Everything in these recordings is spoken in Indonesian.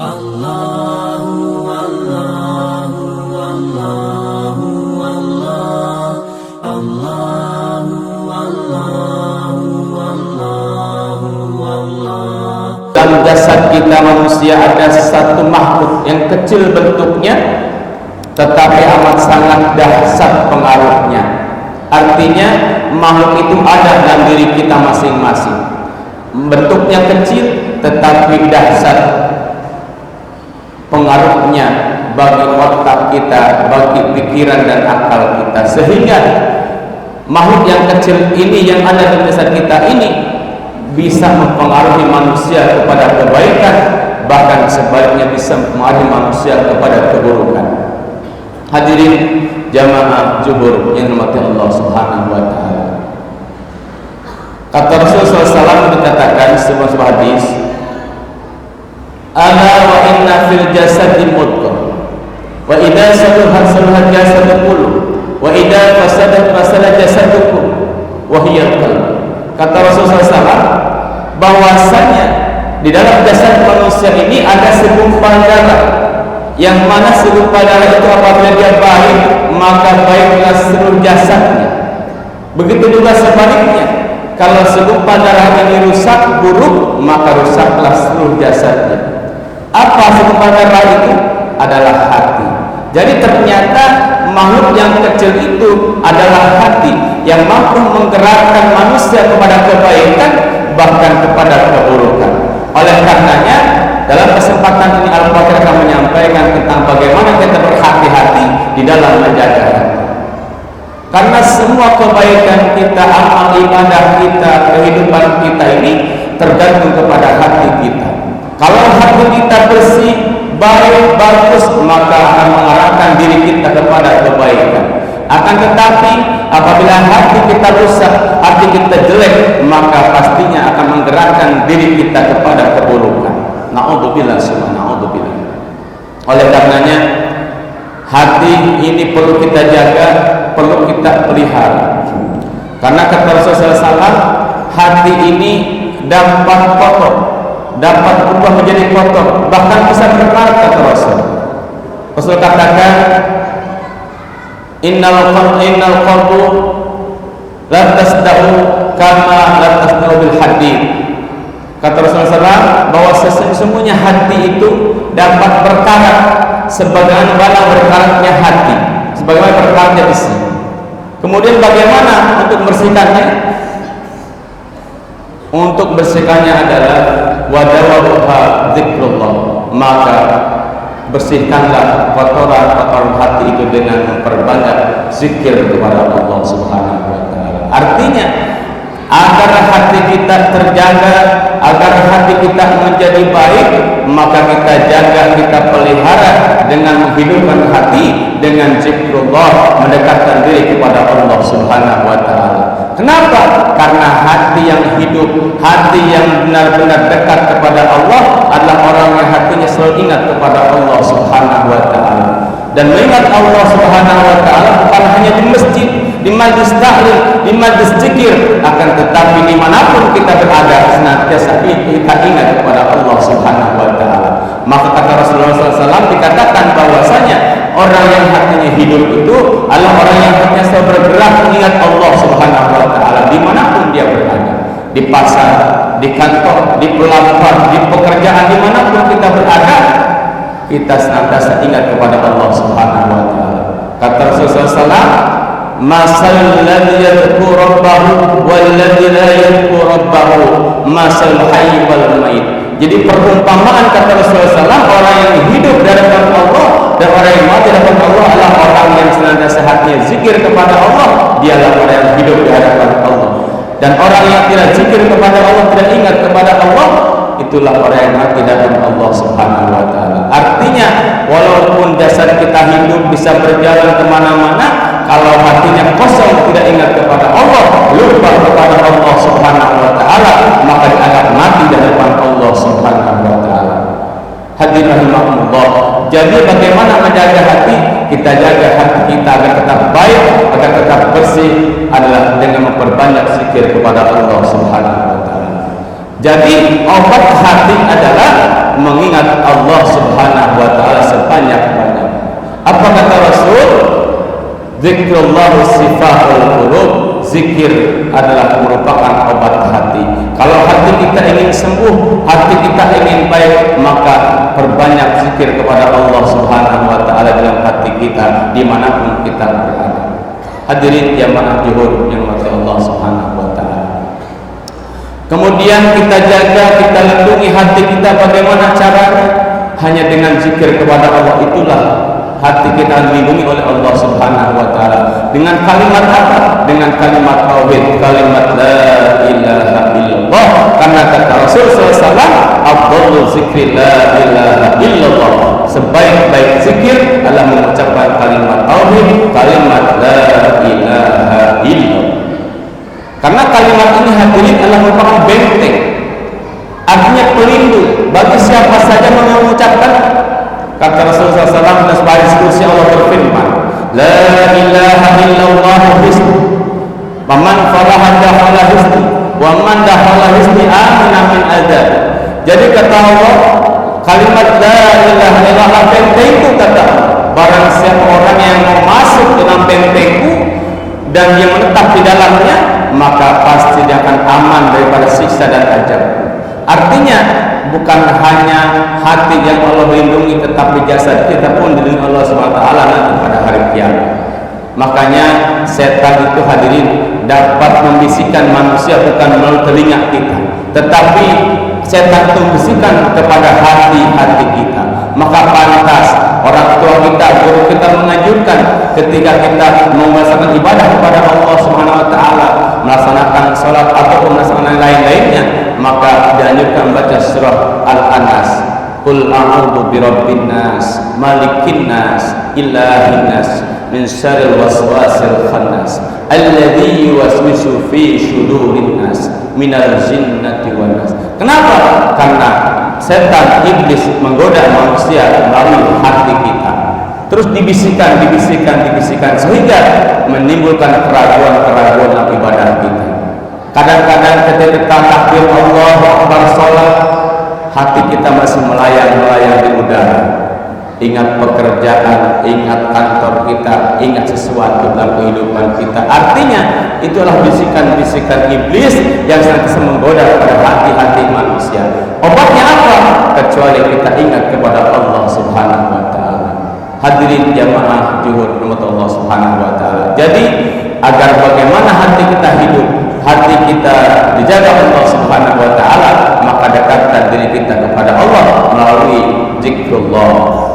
Allahu Allahu Allahu Allah Allahu Allahu Allahu Allah. Dalam jasad kita manusia ada satu makhluk yang kecil bentuknya tetapi amat sangat dahsyat pengaruhnya. Artinya makhluk itu ada dalam diri kita masing-masing. Bentuknya kecil tetapi dahsyat pengaruhnya bagi otak kita, bagi pikiran dan akal kita, sehingga makhluk yang kecil ini yang ada di jasad kita ini bisa mempengaruhi manusia kepada kebaikan, bahkan sebaliknya bisa mempengaruhi manusia kepada keburukan. Hadirin jamaah zuhur yang dirahmati Allah Subhanahu wa taala. Kata Rasulullah SAW dikatakan sebuah hadis, ala wa inna fil jasadi mudghah wa idza salahat salahat jasadu kullu wa idza fasadat fasada jasadu kullu wa hiya qalb. Kata Rasulullah SAW bahwasanya di dalam jasad manusia ini ada segumpal darah, yang mana segumpal darah itu apabila dia baik maka baiklah seluruh jasadnya. Begitu juga sebaliknya, kalau segumpal darah ini rusak, buruk, maka rusaklah seluruh jasadnya. Apa segumpal darah itu? Adalah hati. Jadi ternyata makhluk yang kecil itu adalah hati yang mampu menggerakkan manusia kepada kebaikan, bahkan kepada keburukan. Oleh karenanya dalam kesempatan ini Al-Fatihah akan menyampaikan tentang bagaimana kita berhati-hati di dalam menjaga hati. Karena semua kebaikan kita, amal ibadah kita, kehidupan kita ini tergantung kepada hati kita. Kalau hati kita bersih, baik, bagus, maka akan mengarahkan diri kita kepada kebaikan. Akan tetapi apabila hati kita rusak, hati kita jelek, maka pastinya akan menggerakkan diri kita kepada keburukan. Na'udzubillah summa na'udzubillah. Oleh karenanya hati ini perlu kita jaga, perlu kita pelihara. Karena kata Rasulullah SAW, hati ini dapat kotor, dapat berubah menjadi kotor, bahkan bisa berkarat. Kata Rasul. Rasul katakan, innal qalbu la tasda'u kama la tasda'u bil hadid. Kata Rasulullah SAW bahwa sesungguhnya hati itu dapat berkarat sebagaimana berkaratnya hati, sebagaimana berkaratnya besi. Kemudian bagaimana untuk membersihkannya? Untuk bersihkannya adalah wadawaha zikrullah, maka bersihkanlah kotoran-kotoran hati itu dengan memperbanyak zikir kepada Allah Subhanahu wa taala. Artinya agar hati kita terjaga, agar hati kita menjadi baik, maka kita jaga, kita pelihara dengan menghidupkan hati dengan zikrullah, mendekatkan diri kepada Allah Subhanahu wa taala. Kenapa? Karena hati yang hidup, hati yang benar-benar dekat kepada Allah adalah orang yang hatinya selalu ingat kepada Allah Subhanahu wa taala. Dan mengingat Allah Subhanahu wa taala bukan hanya di masjid, di majlis tahlil, di majlis zikir, akan tetapi dimanapun kita berada senantiasa kita ingat kepada Allah Subhanahu wa taala. Maka kata Rasulullah SAW dikatakan bahwasanya orang yang hatinya hidup itu adalah orang yang hatinya selalu bergerak mengingat Allah Subhanahu wa taala dimanapun dia berada, di pasar, di kantor, di pelabuhan, di pekerjaan, dimanapun kita berada, kita senantiasa ingat kepada Allah Subhanahu wa taala. Kata Rasulullah SAW, masalul ladzi yadhkuru rabbahu wal ladzi la yadhkuru rabbahu masalul hayy wal mayit. Jadi perumpamaan kata Rasulullah SAW, orang yang hidup dari hadapan Allah dan orang yang mati dari hadapan Allah adalah orang yang senantiasa hatinya zikir kepada Allah, dialah orang yang hidup di hadapan Allah. Dan orang yang tidak zikir kepada Allah, tidak ingat kepada Allah, itulah orang yang mati dari Allah Subhanahu wa taala. Artinya walaupun jasad kita hidup bisa berjalan kemana-mana, kalau hatinya kosong, tidak ingat kepada Allah, lupa kepada Allah Subhanahu wa taala, maka dianggap mati di hadapan Allah Subhanahu wa taala. Hadirin rahimakumullah. Jadi bagaimana menjaga hati? Kita jaga hati kita agar tetap baik, agar tetap bersih adalah dengan memperbanyak zikir kepada Allah Subhanahu wa taala. Jadi obat hati adalah mengingat Allah Subhanahu wa taala sebanyak-banyak. Apa kata Rasul? Zikrullah sifatul qulub. Zikir adalah merupakan obat hati. Kalau hati kita ingin sembuh, hati kita ingin baik, maka perbanyak zikir kepada Allah Subhanahu wa taala dalam hati kita dimanapun kita berada. Hadirin jamaah juhud yang dirahmati Allah Subhanahu wa taala. Kemudian kita jaga, kita lindungi hati kita. Bagaimana caranya? Hanya dengan zikir kepada Allah. Itulah hati kita dilindungi oleh Allah Subhanahu wa taala. Dengan kalimat apa? Dengan kalimat tauhid, kalimat la ilaha illallah. Karena kata Rasul SAW, afdhalul zikri la ilaha illallah. Sebaik-baik zikir adalah mengucapkan kalimat tauhid, kalimat la ilaha illallah. Karena kalimat ini hadirin adalah merupakan benteng, artinya pelindung bagi siapa saja yang mengucapkan. Kata Rasulullah SAW dan sebagai diskusi Allah berfirman, la ilaha illallah hisni, wa man falaha dakhala hisni, wa man dakhala hisni amina min adab. Jadi kata Allah, kalimat la ilaha illallah bentengku, kata Allah. Barang siapa orang yang mau masuk dalam bentengku dan yang menetap di dalamnya, maka pasti dia akan aman daripada siksa dan azab. Artinya bukan hanya hati yang Allah lindungi, tetapi jasad kita pun dilindungi Allah SWT nanti pada hari kiamat. Makanya setan itu hadirin dapat membisikkan manusia bukan melalui telinga kita, tetapi setan itu membisikkan kepada hati-hati kita. Maka pantas orang tua kita, guru kita menganjurkan ketika kita melaksanakan ibadah kepada Allah Subhanahu wa taala, melaksanakan salat ataupun melaksanakan lain-lainnya, maka dianjurkan baca surah Al-Anas. Qul a'udzu birabbin nas, malikin nas, ilahin nas, min syarril waswasil khannas, alladzi yuwaswisu fi syudurin nas, minal jinnati wan nas. Kenapa? Karena setan iblis menggoda manusia melalui hati kita. Terus dibisikkan sehingga menimbulkan keraguan-keraguan dalam ibadah kita. Kadang-kadang ketika kita takbir Allahu Akbar salat, hati kita masih melayang-layang di udara. Ingat pekerjaan, ingat kantor kita, ingat sesuatu dalam kehidupan kita. Artinya itulah bisikan-bisikan iblis yang senantiasa menggoda pada hati-hati manusia. Obatnya apa? Kecuali kita ingat kepada Allah Subhanahu wa taala. Hadirin jamaah juhud rahmat Allah Subhanahu wa taala. Jadi agar bagaimana hati kita hidup, hati kita dijaga Allah Subhanahu wa taala, maka dekatkan diri kita kepada Allah melalui zikrullah.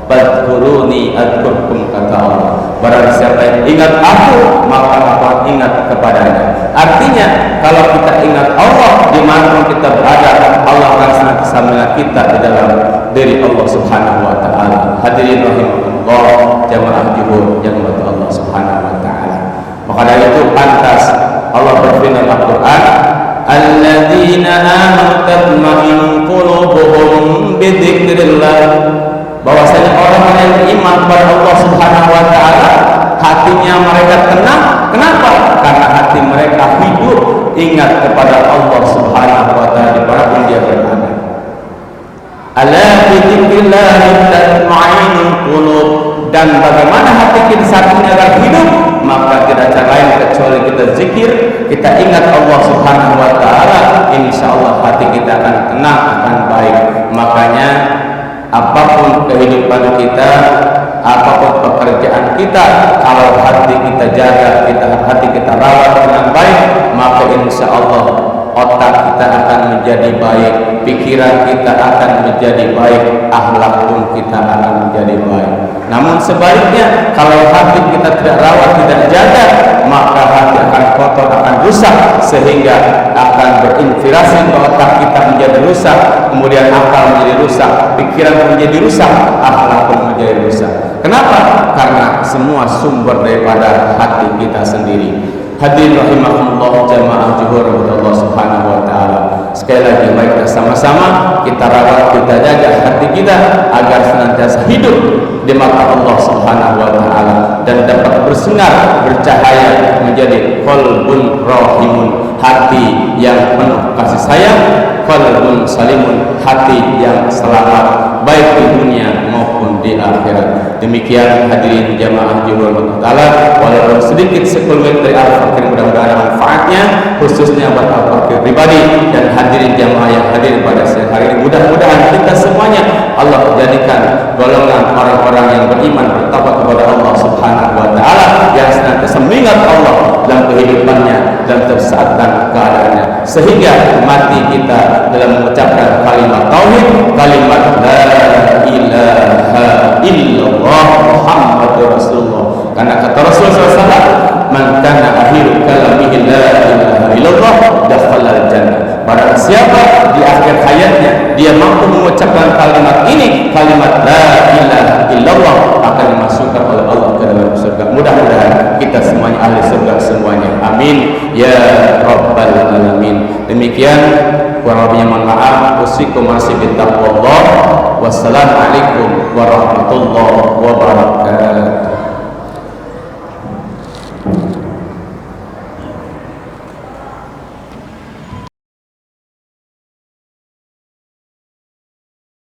Fadhkuruni adkurkum, kata Allah. Barang siapa yang ingat aku, maka aku ingat kepadanya. Artinya kalau kita ingat Allah dimanapun kita berada, Allah akan senantiasa mengingat kita di dalam diri Allah Subhanahu wa taala. Hadirin rahimakumullah, jamaah juhud yang dirahmati Allah Subhanahu wa taala. Maka dari itu pantas Allah berfirman dalam Al-Qur'an, alladzina amanu tatma'innu qulubuhum bidzikrillah. Bahwasanya orang yang beriman kepada Allah Subhanahu wa taala, hatinya mereka tenang. Kenapa? Karena hati mereka hidup ingat kepada Allah Subhanahu wa taala dimanapun dia berada. Ala bi dzikrillah tatma'innul qulub. Dan bagaimana hati kita saat ini agar hidup? Maka tidak cara lain kecuali kita zikir, kita ingat Allah Subhanahu wa taala, insyaallah hati kita akan tenang, akan baik. Makanya apapun kehidupan kita, apapun pekerjaan kita, kalau hati kita jaga, hati kita rawat dengan baik, maka insya Allah otak kita akan menjadi baik, pikiran kita akan menjadi baik, akhlak pun kita akan menjadi baik. Namun sebaliknya, kalau hati kita tidak rawat, tidak jaga, maka hati akan kotor, akan rusak, sehingga akan berinfirasi ke otak kita menjadi rusak, kemudian akal menjadi rusak, pikiran menjadi rusak, akhlak pun menjadi rusak. Kenapa? Karena semua sumber daripada hati kita sendiri. Hadirin rahimakumullah, jamaah juhur Allah Subhanahu wa taala. Sekali lagi mari kita sama-sama kita rawat, kita jaga hati kita agar senantiasa hidup di mata Allah Subhanahu wa taala. dan dapat bersinar bercahaya menjadi qalbun rahimun, hati yang penuh kasih sayang, qalbun salimun, hati yang selamat baik di dunia maupun di akhirat. Demikian hadirin jamaah Jumhur Ta'ala, walaupun sedikit sekelumit dari Al-Fakir, mudah-mudahan manfaatnya khususnya buat Al-Fakir pribadi dan hadirin jamaah yang hadir pada siang hari ini. Mudah-mudahan kita semuanya Allah jadikan golongan orang-orang yang beriman bertakwa kepada Allah Subhanahu wa Ta'ala, yang senantiasa mengingat Allah dalam kehidupannya dan setiap saat dan keadaannya, sehingga mati kita dalam mengucapkan kalimat tauhid, kalimat la ilaha illallah Muhammadur Rasulullah. Karena kata Rasulullah SAW, man kana akhiru kalamihi la ilaha illallah dakhala jannah. Barang siapa di akhir hayatnya dia mampu mengucapkan kalimat ini, kalimat la ilaha illallah, akan dimasukkan oleh Allah ke dalam surga. Mudah-mudahan kita semuanya ahli surga semuanya. Amin ya rabbal alamin. Demikian, kurang lebihnya mohon maaf. Usikum masih bitaqwallah. Wassalamualaikum warahmatullahi wabarakatuh.